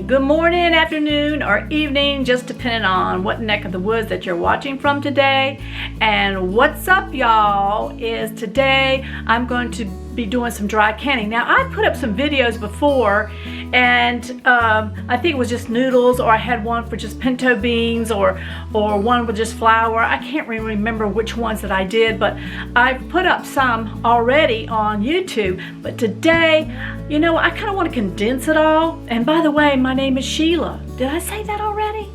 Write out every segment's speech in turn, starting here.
Good morning, afternoon, or evening, just depending on what neck of the woods that you're watching from today. And what's up, y'all, is today I'm going to be doing some dry canning. Now, I put up some videos before, and I think it was just noodles, or I had one for just pinto beans, or one with just flour. I can't really remember which ones that I did, but I've put up some already on YouTube. But today, you know, I kind of want to condense it all. And by the way, my name is Sheila. Did I say that already?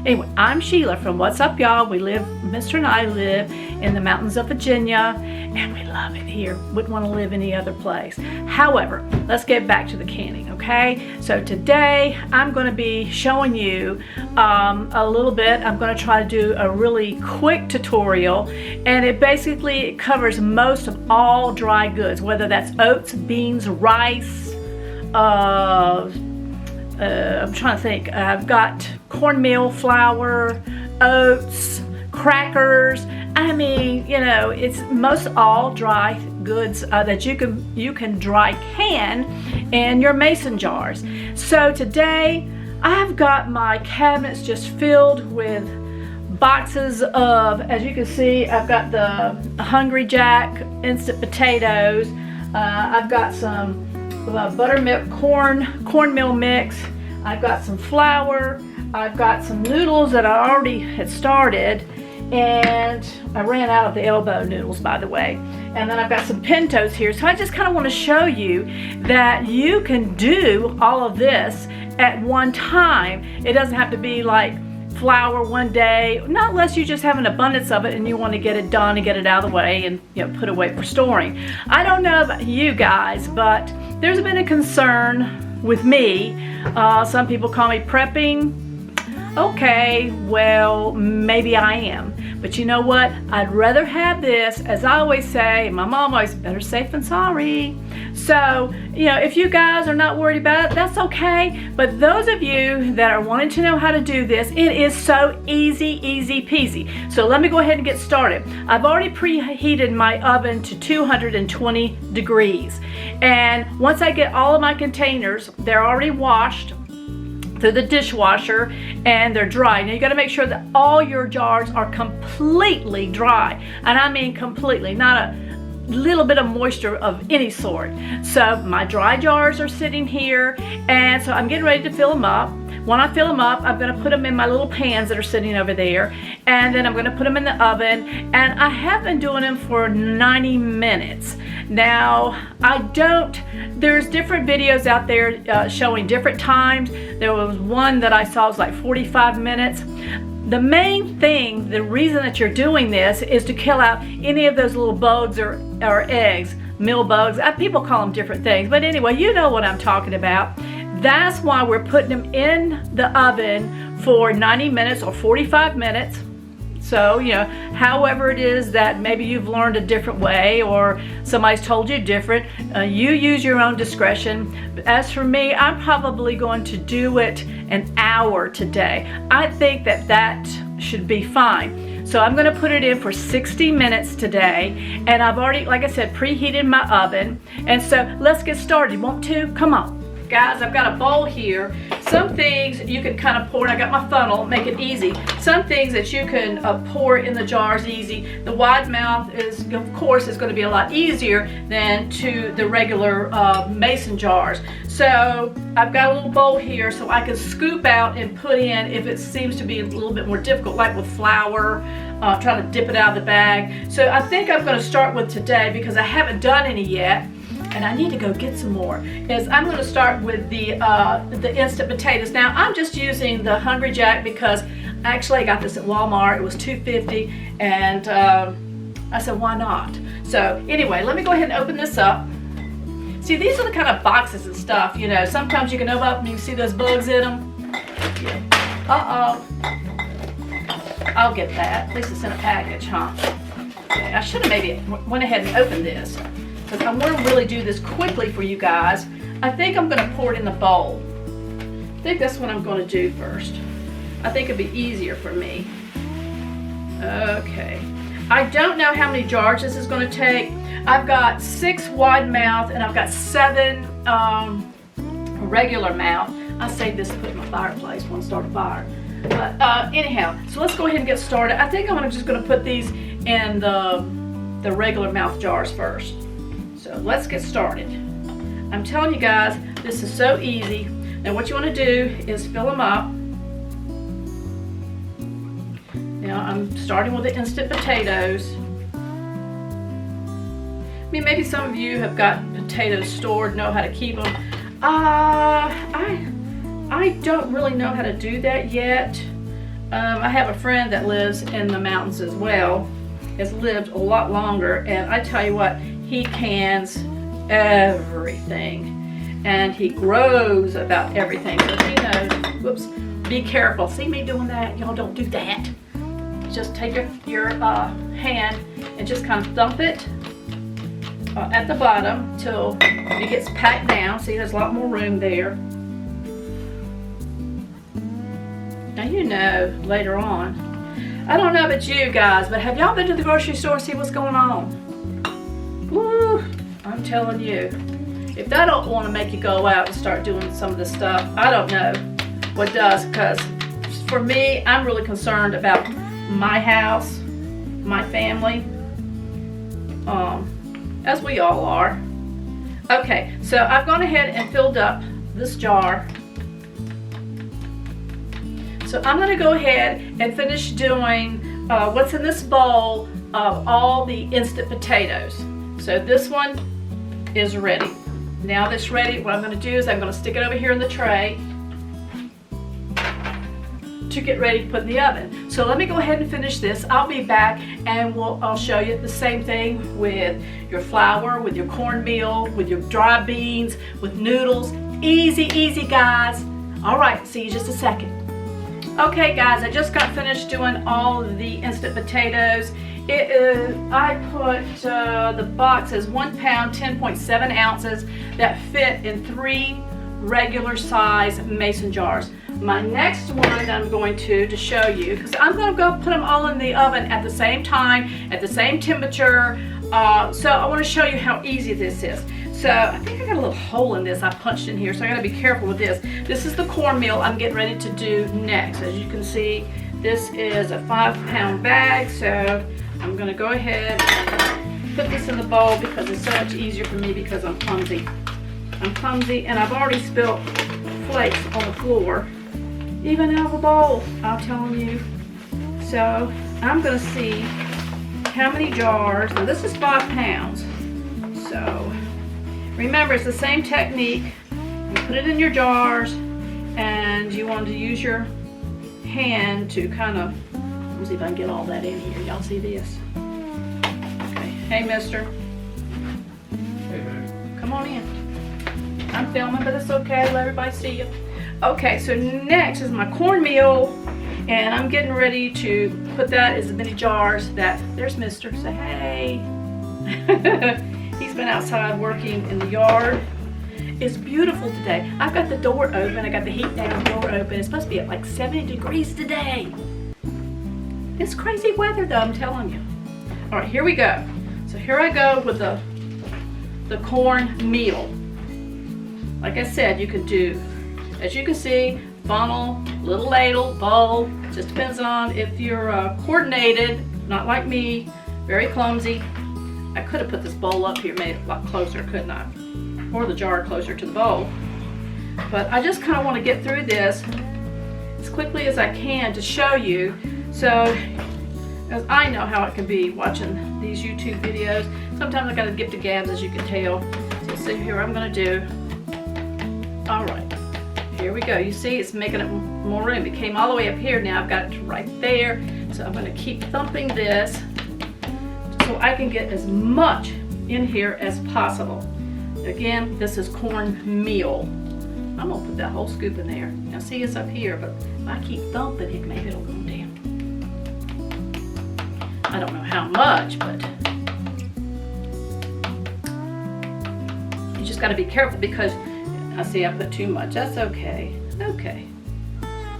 Anyway, I'm Sheila from What's Up, Y'all. Mr. and I live in the mountains of Virginia, and we love it here. Wouldn't want to live any other place. However, let's get back to the canning, okay? So today, I'm going to be showing you a little bit. I'm going to try to do a really quick tutorial, and it basically covers most of all dry goods, whether that's oats, beans, rice, I'm trying to think. I've got cornmeal, flour, oats, crackers. I mean, you know, it's most all dry goods that you can dry can in your mason jars. So today I've got my cabinets just filled with boxes of, as you can see, I've got the Hungry Jack instant potatoes. I've got some buttermilk cornmeal mix. I've got some flour. I've got some noodles that I already had started, and I ran out of the elbow noodles, by the way. And then I've got some pintos here. So I just kind of want to show you that you can do all of this at one time. It doesn't have to be like flour one day, not unless you just have an abundance of it and you want to get it done and get it out of the way and, you know, put away for storing. I don't know about you guys, but there's been a concern with me. Some people call me prepping. Okay, well, maybe I am. But you know what? I'd rather have this, as I always say, my mom always, better safe than sorry. So, you know, if you guys are not worried about it, that's okay. But those of you that are wanting to know how to do this, it is so easy peasy. So let me go ahead and get started. I've already preheated my oven to 220 degrees. And once I get all of my containers, they're already washed through the dishwasher and they're dry. Now you got to make sure that all your jars are completely dry, and I mean completely, not a little bit of moisture of any sort. So my dry jars are sitting here, and so I'm getting ready to fill them up. When I fill them up, I'm going to put them in my little pans that are sitting over there, and then I'm going to put them in the oven, and I have been doing them for 90 minutes. Now, there's different videos out there showing different times. There was one that I saw was like 45 minutes. The main thing, the reason that you're doing this is to kill out any of those little bugs or eggs, meal bugs. People call them different things, but anyway, you know what I'm talking about. That's why we're putting them in the oven for 90 minutes or 45 minutes. So, you know, however it is that maybe you've learned a different way or somebody's told you different, you use your own discretion. As for me, I'm probably going to do it an hour today. I think that should be fine. So I'm going to put it in for 60 minutes today, and I've already, like I said, preheated my oven. And so let's get started. Want to? Come on. Guys, I've got a bowl here. Some things you can kind of pour, and I got my funnel, make it easy. Some things that you can pour in the jars easy. The wide mouth is, of course, is going to be a lot easier than to the regular mason jars. So I've got a little bowl here so I can scoop out and put in if it seems to be a little bit more difficult, like with flour, trying to dip it out of the bag. So I think I'm going to start with today, because I haven't done any yet, and I need to go get some more, is I'm going to start with the instant potatoes. Now, I'm just using the Hungry Jack because actually I got this at Walmart. It was $2.50, and I said, why not? So anyway, let me go ahead and open this up. See, these are the kind of boxes and stuff, you know, sometimes you can open up and you can see those bugs in them. Yeah. I'll get that. At least it's in a package, huh? Okay, I should have maybe went ahead and opened this, because I want to really do this quickly for you guys. I think I'm going to pour it in the bowl. I think that's what I'm going to do first. I think it'd be easier for me. Okay. I don't know how many jars this is going to take. I've got 6 wide mouth and I've got 7 regular mouth. I saved this to put in my fireplace, want to start a fire. But anyhow, so let's go ahead and get started. I think I'm just going to put these in the regular mouth jars first. So let's get started. I'm telling you guys, this is so easy. Now what you want to do is fill them up. Now I'm starting with the instant potatoes. I mean, maybe some of you have got potatoes stored, know how to keep them. I don't really know how to do that yet. I have a friend that lives in the mountains as well, has lived a lot longer, and I tell you what, he cans everything, and he grows about everything, so he knows. Whoops, be careful. See me doing that? Y'all don't do that. Just take your hand and just kind of thump it at the bottom till it gets packed down. See, there's a lot more room there. Now you know later on. I don't know about you guys, but have y'all been to the grocery store and see what's going on? Woo! I'm telling you, if that don't want to make you go out and start doing some of this stuff, I don't know what does. Because for me, I'm really concerned about my house, my family, as we all are. Okay, so I've gone ahead and filled up this jar. So I'm going to go ahead and finish doing what's in this bowl of all the instant potatoes. So this one is ready. Now that's ready, what I'm going to do is I'm going to stick it over here in the tray to get ready to put in the oven. So let me go ahead and finish this. I'll be back and I'll show you the same thing with your flour, with your cornmeal, with your dry beans, with noodles. Easy, easy guys. All right, see you just a second. Okay guys, I just got finished doing all of the instant potatoes. I put the box as 1 pound, 10.7 ounces that fit in 3 regular size mason jars. My next one that I'm going to show you, because I'm going to go put them all in the oven at the same time, at the same temperature. So I want to show you how easy this is. So I think I got a little hole in this I punched in here, so I got to be careful with this. This is the cornmeal I'm getting ready to do next. As you can see, this is a 5-pound bag, so I'm going to go ahead and put this in the bowl because it's so much easier for me because I'm clumsy. I'm clumsy and I've already spilled flakes on the floor, even out of the bowl, I'm telling you. So I'm going to see how many jars. Now this is 5 pounds, so remember, it's the same technique. You put it in your jars, and you want to use your hand to kind of, let me see if I can get all that in here. Y'all see this? Okay. Hey, mister. Hey, man. Come on in. I'm filming, but it's okay. Let everybody see you. Okay, so next is my cornmeal, and I'm getting ready to put that in as many jars that, there's mister. Say hey. He's been outside working in the yard. It's beautiful today. I've got the door open. I got the heat down, door open. It's supposed to be at like 70 degrees today. It's crazy weather though, I'm telling you. All right, here we go. So here I go with the cornmeal. Like I said, you can do, as you can see, funnel, little ladle, bowl. Just depends on if you're coordinated, not like me, very clumsy. I could have put this bowl up here, made it a lot closer, couldn't I? Or the jar closer to the bowl. But I just kind of want to get through this as quickly as I can to show you. So, as I know how it can be watching these YouTube videos. Sometimes I got to get the gabs, as you can tell. So see here, I'm going to do. All right, here we go. You see, it's making it more room. It came all the way up here. Now I've got it right there. So I'm going to keep thumping this, so I can get as much in here as possible. Again, this is cornmeal. I'm gonna put that whole scoop in there. Now see, it's up here, but if I keep thumping it, maybe it'll go down. I don't know how much, but you just gotta be careful because I see I put too much. That's okay. Okay.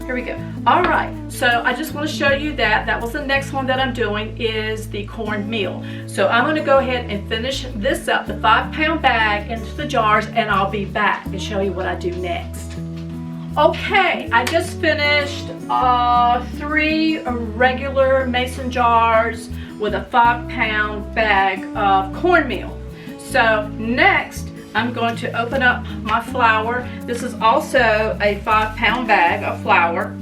Here we go. All right, so I just want to show you that. That was the next one that I'm doing, is the cornmeal. So I'm going to go ahead and finish this up, the 5-pound bag, into the jars, and I'll be back and show you what I do next. Okay, I just finished 3 regular mason jars with a 5-pound bag of cornmeal. So next, I'm going to open up my flour. This is also a 5-pound bag of flour.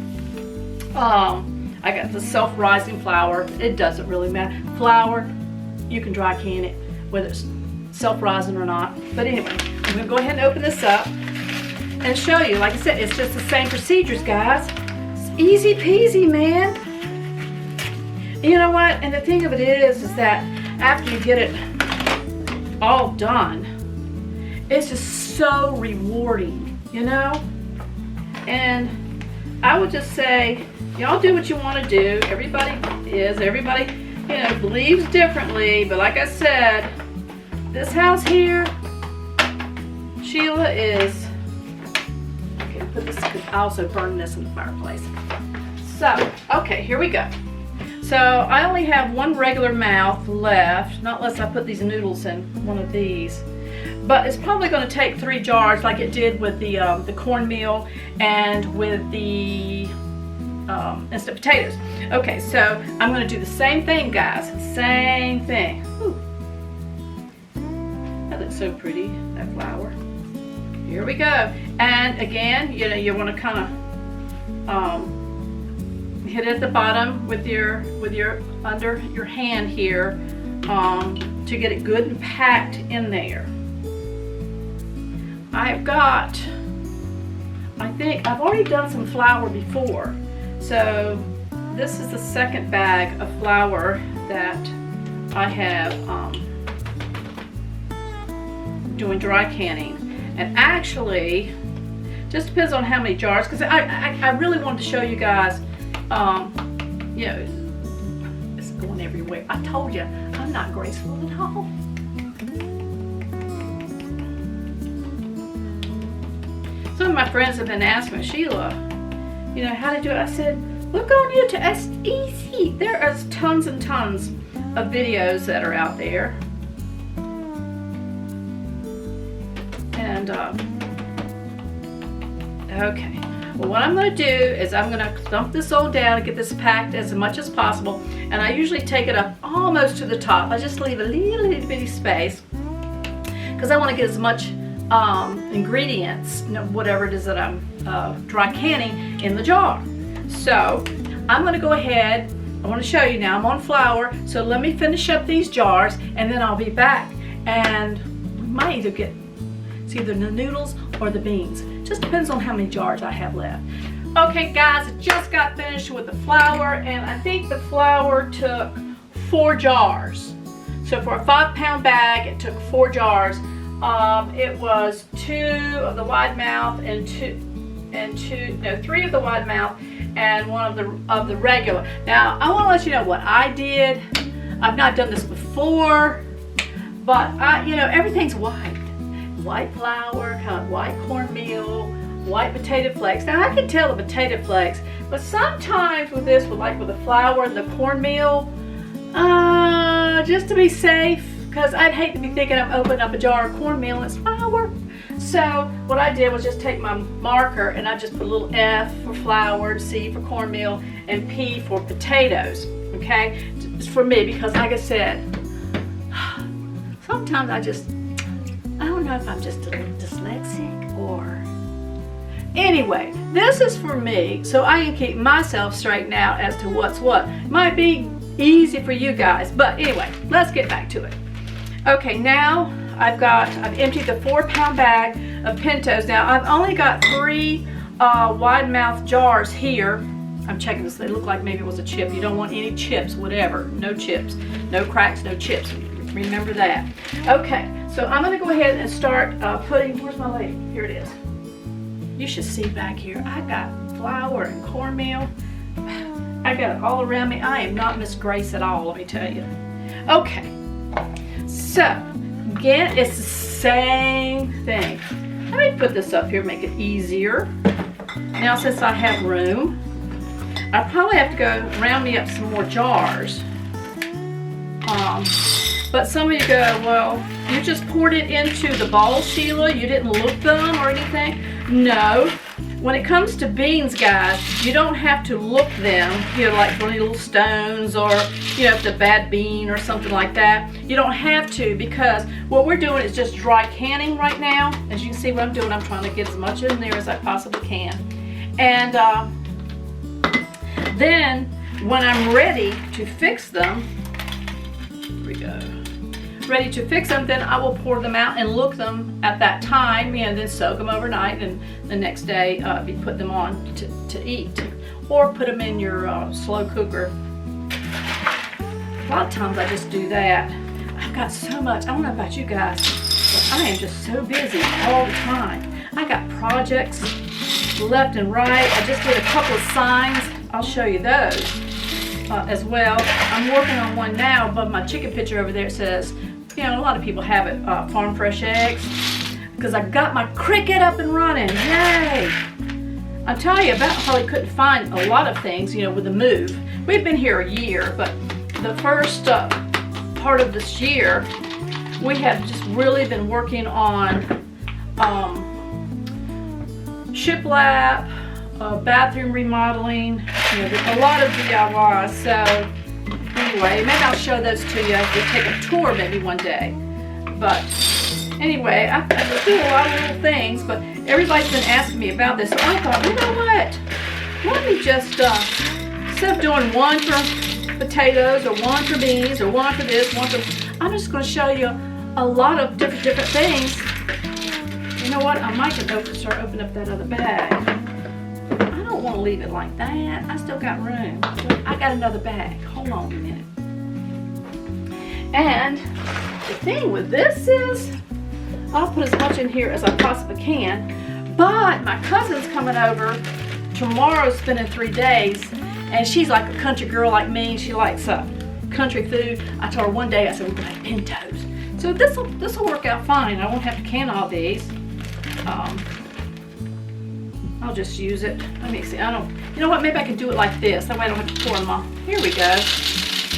I got the self-rising flour. It doesn't really matter. Flour, you can dry can it, whether it's self-rising or not. But anyway, I'm gonna go ahead and open this up and show you. Like I said, it's just the same procedures, guys. It's easy peasy, man. You know what? And the thing of it is that after you get it all done, it's just so rewarding, you know? And I would just say, y'all do what you want to do. Everybody, you know, believes differently. But like I said, this house here, Sheila is, okay, put this, I also burn this in the fireplace. So, okay, here we go. So I only have 1 regular mouth left, not unless I put these noodles in one of these. But it's probably going to take 3 jars like it did with the cornmeal and with the instant potatoes. Okay, so I'm going to do the same thing, guys. Same thing. Ooh. That looks so pretty, that flour. Here we go. And again, you know, you want to kind of hit it at the bottom with your under your hand here to get it good and packed in there. I've got, I think I've already done some flour before, so this is the second bag of flour that I have doing dry canning. And actually, just depends on how many jars, because I really wanted to show you guys, you know, it's going everywhere. I told you, I'm not graceful at all. Some of my friends have been asking me, Sheila, you know, how to do it. I said, look on YouTube, it's easy. There are tons and tons of videos that are out there. And, okay. Well, what I'm going to do is I'm going to dump this all down and get this packed as much as possible. And I usually take it up almost to the top. I just leave a little bitty space because I want to get as much ingredients, you know, whatever it is that I'm dry canning, in the jar. So I'm going to go ahead. I want to show you now. I'm on flour, so let me finish up these jars, and then I'll be back. And we might either get, it's either the noodles or the beans. Just depends on how many jars I have left. Okay, guys, I just got finished with the flour, and I think the flour took 4 jars. So for a 5-pound bag, it took 4 jars. It was 2 of the wide mouth and 3 of the wide mouth and 1 of the regular. Now, I want to let you know what I did. I've not done this before, but you know, everything's white. White flour, kind of white cornmeal, white potato flakes. Now, I can tell the potato flakes, but sometimes with this, with the flour and the cornmeal, just to be safe, because I'd hate to be thinking I'm opening up a jar of cornmeal and it's flour. So what I did was just take my marker and I just put a little F for flour, C for cornmeal, and P for potatoes. Okay, it's for me because, like I said, sometimes I don't know if I'm just a little dyslexic or. Anyway, this is for me, so I can keep myself straightened out as to what's what. It might be easy for you guys, but anyway, let's get back to it. Okay, now I've emptied the 4-pound bag of pintos. Now I've only got 3 wide mouth jars here. I'm checking this. They look like maybe it was a chip. You don't want any chips, whatever. No chips, no cracks, no chips. Remember that. Okay, so I'm going to go ahead and start putting. Where's my lady? Here it is. You should see back here. I got flour and cornmeal. I got it all around me. I am not Miss Grace at all, let me tell you. Okay. So, again, it's the same thing. Let me put this up here, make it easier. Now, since I have room, I probably have to go round me up some more jars. But some of you go, well, you just poured it into the bowl, Sheila. You didn't look them or anything. No. When it comes to beans, guys, you don't have to look them, you know, like for any little stones or, you know, if it's a bad bean or something like that. You don't have to, because what we're doing is just dry canning right now. As you can see what I'm doing, I'm trying to get as much in there as I possibly can. And then when I'm ready to fix them, here we go. Ready to fix them, then I will pour them out and look them at that time, and then soak them overnight, and the next day put them on to eat, or put them in your slow cooker. A lot of times I just do that. I've got so much. I don't know about you guys, but I am just so busy all the time. I got projects left and right. I just did a couple of signs. I'll show you those as well. I'm working on one now, but my chicken picture over there says, you know, a lot of people have it, farm fresh eggs, because I got my cricket up and running. Yay! I'll tell you about how I couldn't find a lot of things, you know, with the move. We've been here a year, but the first part of this year, we have just really been working on shiplap, bathroom remodeling, you know, a lot of DIY. So anyway, maybe I'll show those to you if we take a tour maybe one day. But anyway, I just do a lot of little things, but everybody's been asking me about this. So I thought, you know what? Let me just, instead of doing one for potatoes or one for beans or one for this, one for, I'm just going to show you a lot of different things. You know what? I might just start opening up that other bag. I don't want to leave it like that. I still got room. I got another bag. Hold on a minute. And the thing with this is, I'll put as much in here as I possibly can. But my cousin's coming over tomorrow, spending 3 days, and she's like a country girl like me. She likes country food. I told her one day, I said, we're gonna have pintos. So this'll work out fine. I won't have to can all these. I'll just use it. Let me see. You know what? Maybe I could do it like this. That way I don't have to pour them off. Here we go.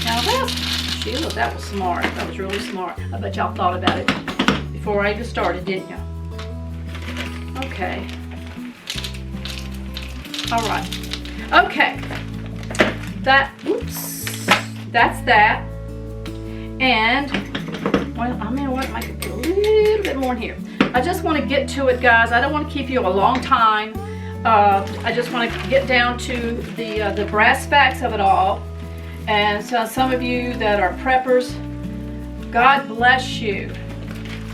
Now Sheila, that was smart. That was really smart. I bet y'all thought about it before I even started, didn't you? Okay. All right. Okay. That's that. And, well, I mean, what? I might put a little bit more in here. I just want to get to it, guys. I don't want to keep you a long time. I just want to get down to the brass tacks of it all. And so some of you that are preppers, God bless you.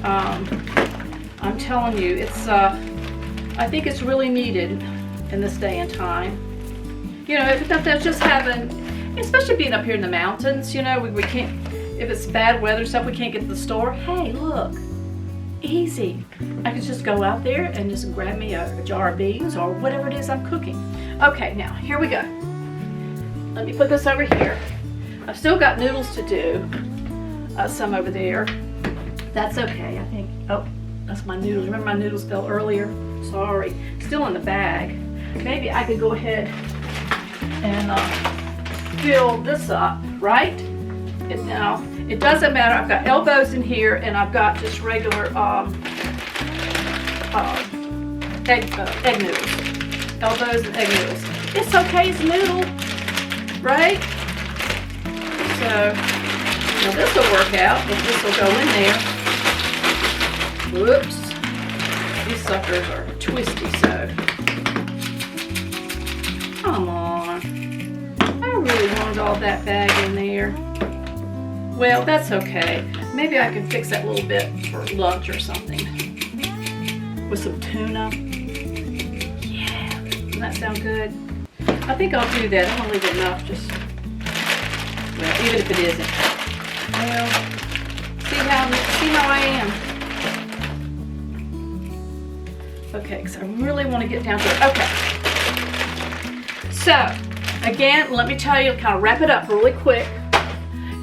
I'm telling you, it's I think it's really needed in this day and time. You know, if that's just having, especially being up here in the mountains, you know, we can't, if it's bad weather stuff, we can't get to the store. Hey, look, easy. I could just go out there and just grab me a jar of beans or whatever it is I'm cooking. Okay, now here we go. Let me put this over here. I've still got noodles to do, some over there. That's okay, I think. Oh, that's my noodles. Remember my noodles fell earlier? Sorry. Still in the bag. Maybe I could go ahead and fill this up, right? Now, it doesn't matter. I've got elbows in here, and I've got just regular egg noodles. Elbows and egg noodles. It's okay, it's a noodle, right? So, now this will work out, if this will go in there. Whoops. These suckers are twisty, so. Come on. I really wanted all that bag in there. Well, that's okay. Maybe I can fix that little bit for lunch or something. With some tuna. Yeah. Doesn't that sound good? I think I'll do that. I'm going to leave it enough. Just, well, even if it isn't. Well, see how I am. Okay, because I really want to get down to it. Okay. So, again, let me tell you, kind of wrap it up really quick,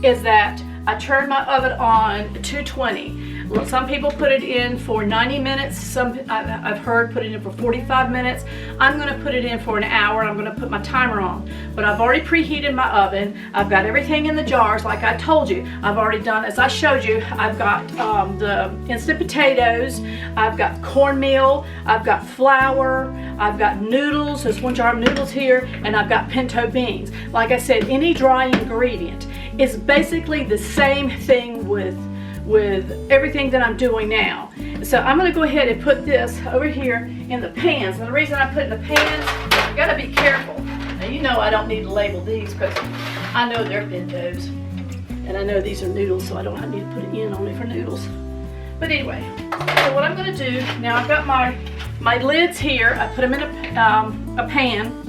is that I turned my oven on 220. Some people put it in for 90 minutes. Some I've heard put it in for 45 minutes. I'm going to put it in for an hour. I'm going to put my timer on. But I've already preheated my oven. I've got everything in the jars like I told you. I've already done, as I showed you, I've got the instant potatoes. I've got cornmeal. I've got flour. I've got noodles. There's one jar of noodles here. And I've got pinto beans. Like I said, any dry ingredient is basically the same thing with everything that I'm doing now. So I'm going to go ahead and put this over here in the pans. And the reason I put it in the pans, I've got to be careful. Now you know I don't need to label these because I know they're pintos. And I know these are noodles, so I don't need to put it in only for noodles. But anyway, so what I'm going to do, now I've got my lids here. I put them in a pan.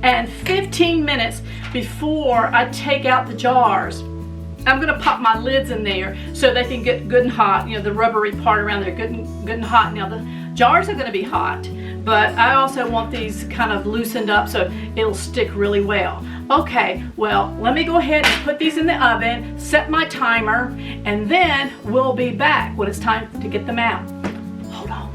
And 15 minutes before I take out the jars, I'm going to pop my lids in there so they can get good and hot. You know, the rubbery part around there, good and hot. Now the jars are going to be hot, but I also want these kind of loosened up so it'll stick really well. Okay, well, let me go ahead and put these in the oven, set my timer, and then we'll be back when it's time to get them out. Hold on.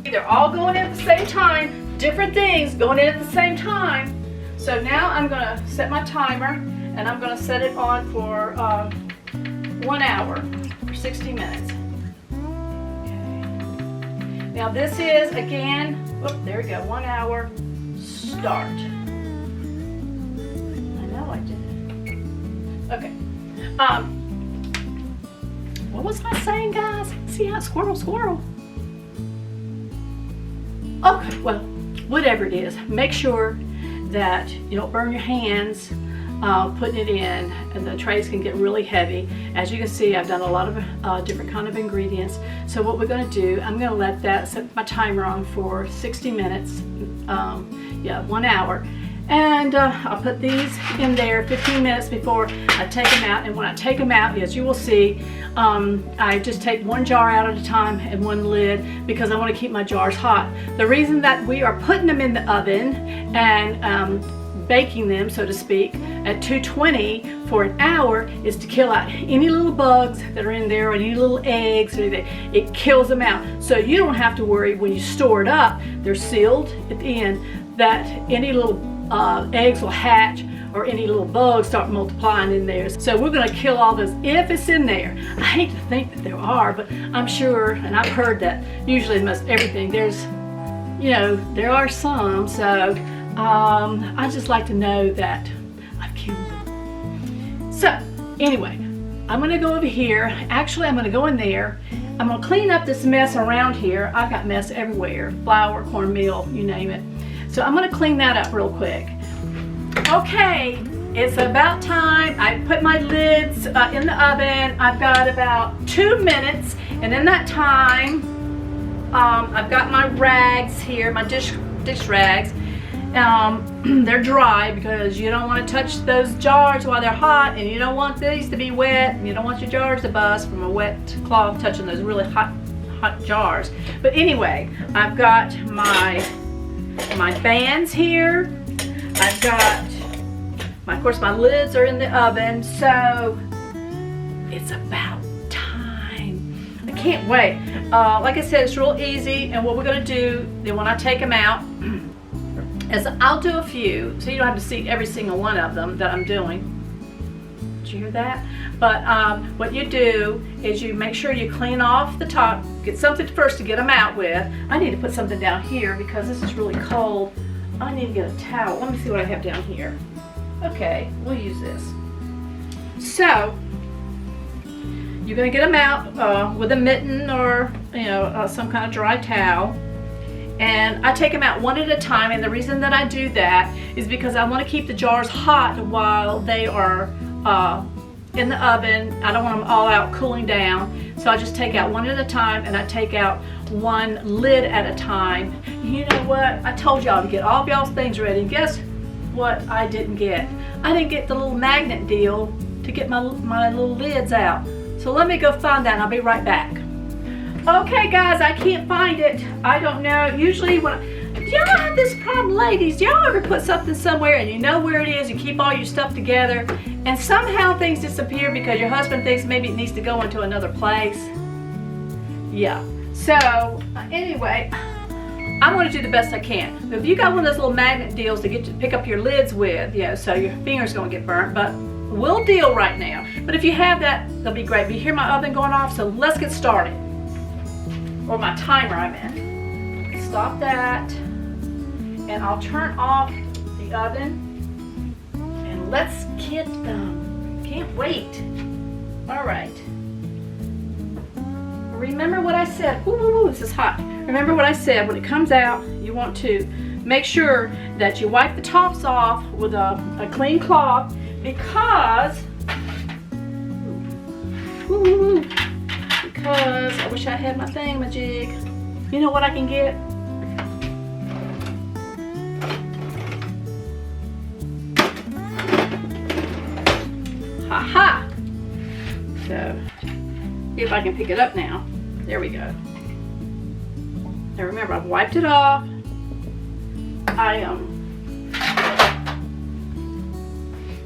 They're all going in at the same time, different things going in at the same time. So now I'm going to set my timer, and I'm going to set it on for 1 hour, or 60 minutes. Okay. Now this is, again, there we go, 1 hour, start. I know I did. Okay. What was I saying, guys? See how squirrel. Okay, well, whatever it is, make sure that you don't burn your hands putting it in, and the trays can get really heavy. As you can see, I've done a lot of different kind of ingredients. So what we're going to do, I'm going to let that, set my timer on for 60 minutes, 1 hour. And I'll put these in there 15 minutes before I take them out. And when I take them out, as you will see, I just take one jar out at a time and one lid because I want to keep my jars hot. The reason that we are putting them in the oven and baking them, so to speak, at 220 for an hour is to kill out any little bugs that are in there or any little eggs or anything. It kills them out. So you don't have to worry when you store it up, they're sealed at the end, that any little eggs will hatch or any little bugs start multiplying in there. So we're going to kill all those if it's in there. I hate to think that there are, but I'm sure, and I've heard that usually most everything, there's, you know, there are some. So I just like to know that I've killed them. So anyway, I'm going to go over here. Actually, I'm going to go in there. I'm going to clean up this mess around here. I've got mess everywhere, flour, cornmeal, you name it. So I'm going to clean that up real quick. Okay, it's about time. I put my lids in the oven. I've got about 2 minutes, and in that time, I've got my rags here, my dish rags. They're dry because you don't want to touch those jars while they're hot, and you don't want these to be wet, and you don't want your jars to bust from a wet cloth touching those really hot jars. But anyway, I've got my fans here. I've got of course my lids are in the oven, so it's about time. I can't wait. Like I said, it's real easy, and what we're going to do then when I take them out is I'll do a few so you don't have to see every single one of them that I'm doing. Did you hear that? But what you do is you make sure you clean off the top, get something first to get them out with. I need to put something down here because this is really cold. I need to get a towel. Let me see what I have down here. Okay, we'll use this. So you're going to get them out with a mitten or some kind of dry towel. And I take them out one at a time, and the reason that I do that is because I want to keep the jars hot while they are in the oven. I don't want them all out cooling down, so I just take out one at a time, and I take out one lid at a time. You know what? I told y'all to get all of y'all's things ready, and guess what I didn't get? I didn't get the little magnet deal to get my little lids out. So let me go find that, and I'll be right back. Okay guys, I can't find it. I don't know. Usually when y'all have this problem, ladies? Y'all ever put something somewhere and you know where it is, you keep all your stuff together, and somehow things disappear because your husband thinks maybe it needs to go into another place? Yeah. So, anyway, I'm going to do the best I can. If you got one of those little magnet deals to pick up your lids with, you know, so your finger's going to get burnt, but we'll deal right now. But if you have that, that'll be great. But you hear my oven going off, so let's get started. Or my timer, I meant. Stop that. And I'll turn off the oven. And let's get them. Can't wait. All right. Remember what I said. Ooh, this is hot. Remember what I said. When it comes out, you want to make sure that you wipe the tops off with a clean cloth, because I wish I had my thingamajig. You know what I can get? Ha ha! So, see if I can pick it up now. There we go. Now remember, I've wiped it off.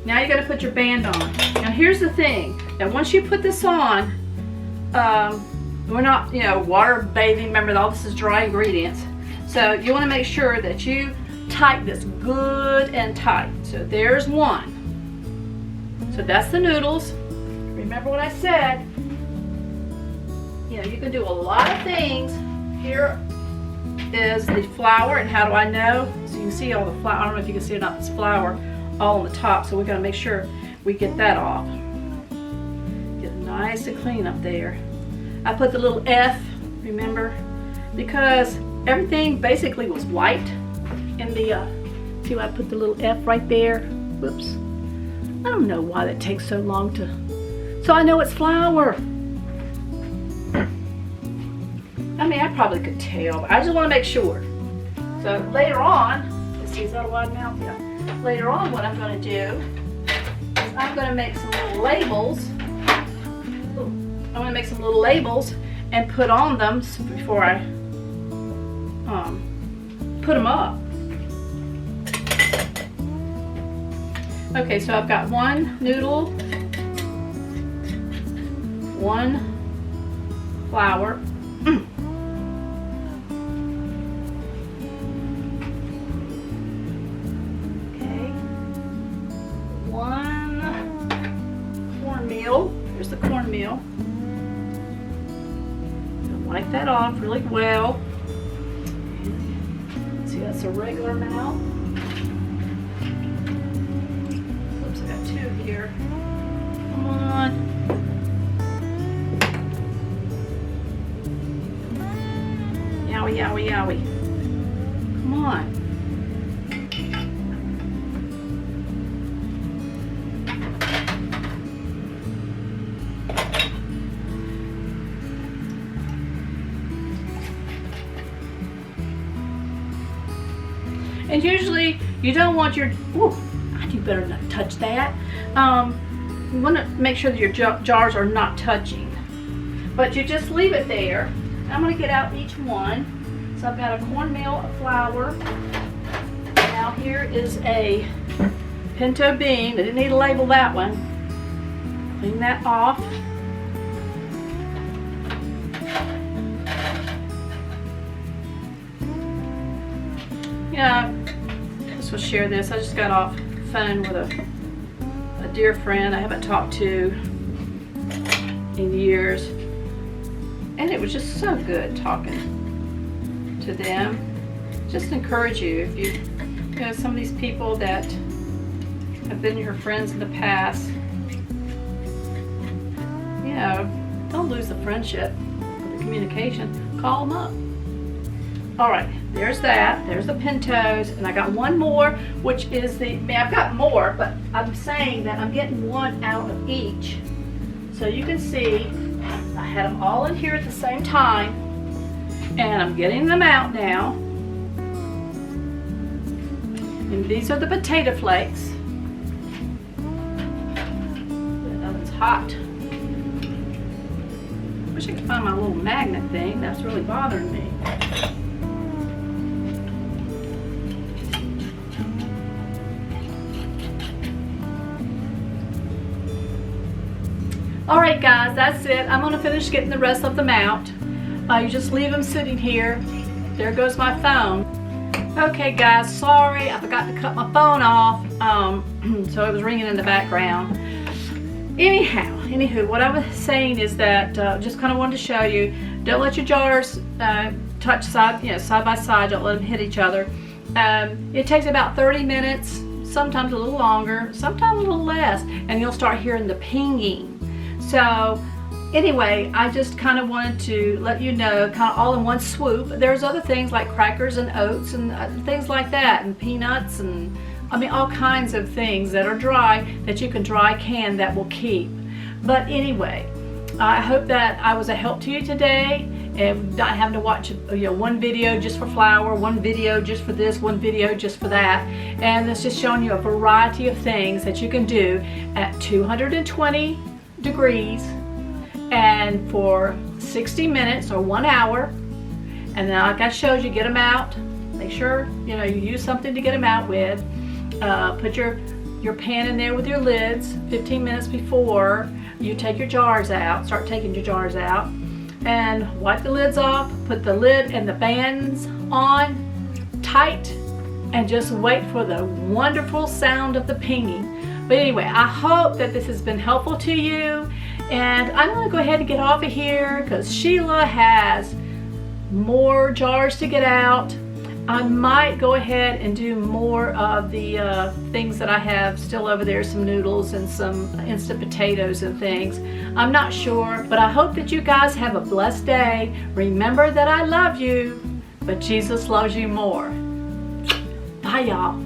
Now you got to put your band on. Now here's the thing. Now once you put this on, we're not, you know, water bathing. Remember, all this is dry ingredients. So you want to make sure that you tighten this good and tight. So there's one. So that's the noodles. Remember what I said. You know, you can do a lot of things. Here is the flour, and how do I know? So you can see all the flour. I don't know if you can see it or not. It's flour all on the top, so we're going to make sure we get that off. Get it nice and clean up there. I put the little F, remember, because everything basically was white in the, see why I put the little F right there? Whoops. I don't know why that takes so long to, so I know it's flour. I mean, I probably could tell, but I just want to make sure. So later on, let's see, is that a wide mouth? Yeah. Later on, what I'm going to do is I'm going to make some little labels. I'm going to make some little labels and put on them before I put them up. Okay, so I've got one noodle, one flour. Here's the cornmeal. Wipe that off really well. See, that's a regular amount. Oops, I got two here. Come on. Yowie, yowie, yowie. Come on. And usually you don't want your, ooh, you better not touch that. You want to make sure that your jars are not touching. But you just leave it there. I'm going to get out each one. So I've got a cornmeal, a flour. Now here is a pinto bean. I didn't need to label that one. Clean that off. Yeah, I just will share this. I just got off the phone with a dear friend I haven't talked to in years, and it was just so good talking to them. Just encourage you, if you know some of these people that have been your friends in the past, you know, don't lose the friendship or the communication. Call them up. All right, there's that. There's the pintos, and I got one more, which is the, I mean, I've got more, but I'm saying that I'm getting one out of each. So you can see, I had them all in here at the same time, and I'm getting them out now. And these are the potato flakes. The oven's hot. Wish I could find my little magnet thing. That's really bothering me. All right, guys, that's it. I'm gonna finish getting the rest of them out. You just leave them sitting here. There goes my phone. Okay, guys, sorry, I forgot to cut my phone off, so it was ringing in the background. Anywho, what I was saying is that just kind of wanted to show you, don't let your jars touch side by side. Don't let them hit each other. It takes about 30 minutes, sometimes a little longer, sometimes a little less, and you'll start hearing the pinging. So anyway, I just kind of wanted to let you know, kind of all in one swoop. There's other things like crackers and oats and things like that, and peanuts, and I mean all kinds of things that are dry that you can dry can that will keep. But anyway, I hope that I was a help to you today, and not having to watch one video just for flour, one video just for this, one video just for that. And it's just showing you a variety of things that you can do at 220 degrees and for 60 minutes or 1 hour. And then like I showed you, get them out. Make sure you use something to get them out with. Put your pan in there with your lids 15 minutes before you take your jars out. Start taking your jars out, and wipe the lids off. Put the lid and the bands on tight, and just wait for the wonderful sound of the pinging. But anyway, I hope that this has been helpful to you, and I'm going to go ahead and get off of here because Sheila has more jars to get out. I might go ahead and do more of the things that I have still over there, some noodles and some instant potatoes and things. I'm not sure, but I hope that you guys have a blessed day. Remember that I love you, but Jesus loves you more. Bye, y'all.